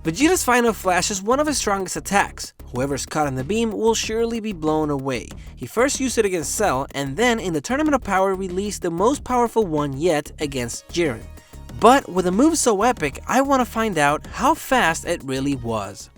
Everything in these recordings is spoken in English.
Vegeta's Final Flash is one of his strongest attacks. Whoever's caught in the beam will surely be blown away. He first used it against Cell, and then in the Tournament of Power released the most powerful one yet against Jiren. But with a move so epic, I want to find out how fast it really was.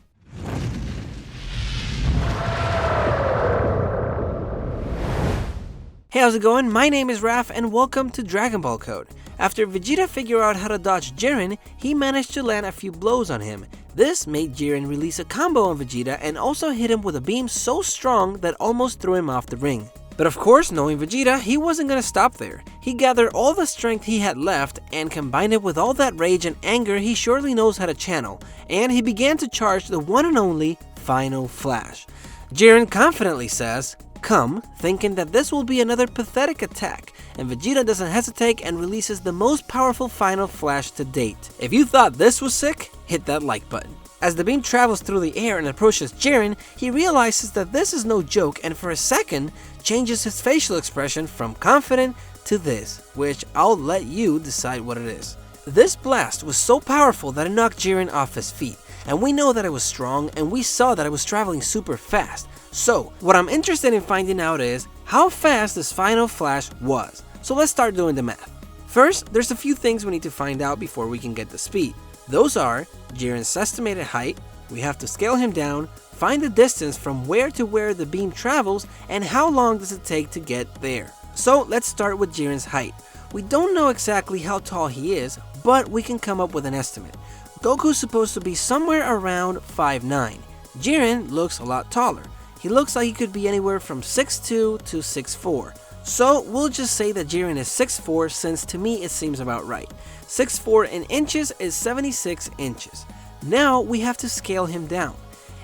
Hey, how's it going? My name is Raph and welcome to Dragon Ball Code. After Vegeta figured out how to dodge Jiren, he managed to land a few blows on him. This made Jiren release a combo on Vegeta and also hit him with a beam so strong that almost threw him off the ring. But of course, knowing Vegeta, he wasn't gonna stop there. He gathered all the strength he had left and combined it with all that rage and anger he surely knows how to channel, and he began to charge the one and only Final Flash. Jiren confidently says, "Come," thinking that this will be another pathetic attack, and Vegeta doesn't hesitate and releases the most powerful Final Flash to date. If you thought this was sick, hit that like button. As the beam travels through the air and approaches Jiren, he realizes that this is no joke and for a second changes his facial expression from confident to this, which I'll let you decide what it is. This blast was so powerful that it knocked Jiren off his feet, and we know that it was strong and we saw that it was traveling super fast. So, what I'm interested in finding out is how fast this Final Flash was. So let's start doing the math. First, there's a few things we need to find out before we can get the speed. Those are Jiren's estimated height, we have to scale him down, find the distance from where to where the beam travels, and how long does it take to get there. So let's start with Jiren's height. We don't know exactly how tall he is, but we can come up with an estimate. Goku's supposed to be somewhere around 5'9". Jiren looks a lot taller. He looks like he could be anywhere from 6'2" to 6'4". So we'll just say that Jiren is 6'4", since to me it seems about right. 6'4" in inches is 76 inches. Now we have to scale him down.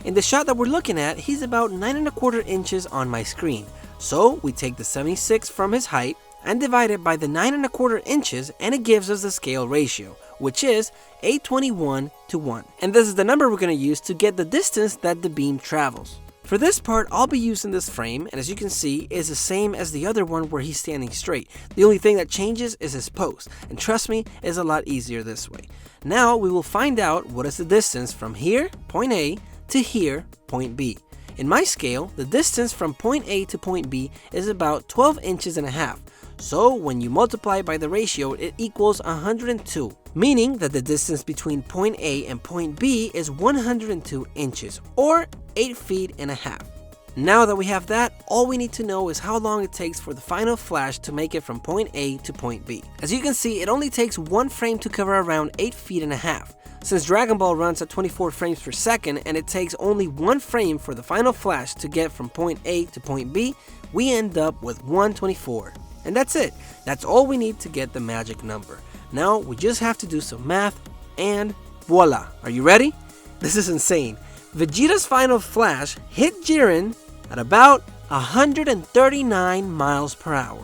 In the shot that we're looking at, he's about 9¼ inches on my screen. So we take the 76 from his height and divide it by the 9¼ inches, and it gives us the scale ratio, which is 821 to 1. And this is the number we're going to use to get the distance that the beam travels. For this part, I'll be using this frame, and as you can see, is the same as the other one where he's standing straight. The only thing that changes is his pose, and trust me, it's a lot easier this way. Now we will find out what is the distance from here, point A, to here, point B. In my scale, the distance from point A to point B is about 12 inches and a half. So when you multiply by the ratio, it equals 102, meaning that the distance between point A and point B is 102 inches, or 8 feet and a half. Now that we have that, all we need to know is how long it takes for the Final Flash to make it from point A to point B. As you can see, it only takes one frame to cover around 8 feet and a half. Since Dragon Ball runs at 24 frames per second and it takes only one frame for the Final Flash to get from point A to point B, we end up with 124. And that's it. That's all we need to get the magic number. Now we just have to do some math and voila. Are you ready? This is insane. Vegeta's Final Flash hit Jiren at about 139 miles per hour.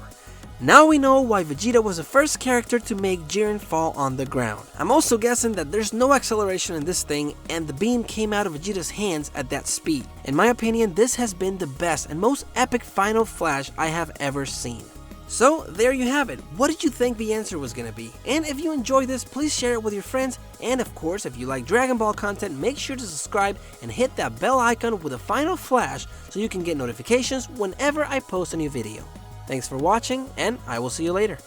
Now we know why Vegeta was the first character to make Jiren fall on the ground. I'm also guessing that there's no acceleration in this thing and the beam came out of Vegeta's hands at that speed. In my opinion, this has been the best and most epic Final Flash I have ever seen. So there you have it. What did you think the answer was gonna be? And if you enjoyed this, please share it with your friends. And of course, if you like Dragon Ball content, make sure to subscribe and hit that bell icon with a Final Flash so you can get notifications whenever I post a new video. Thanks for watching, and I will see you later.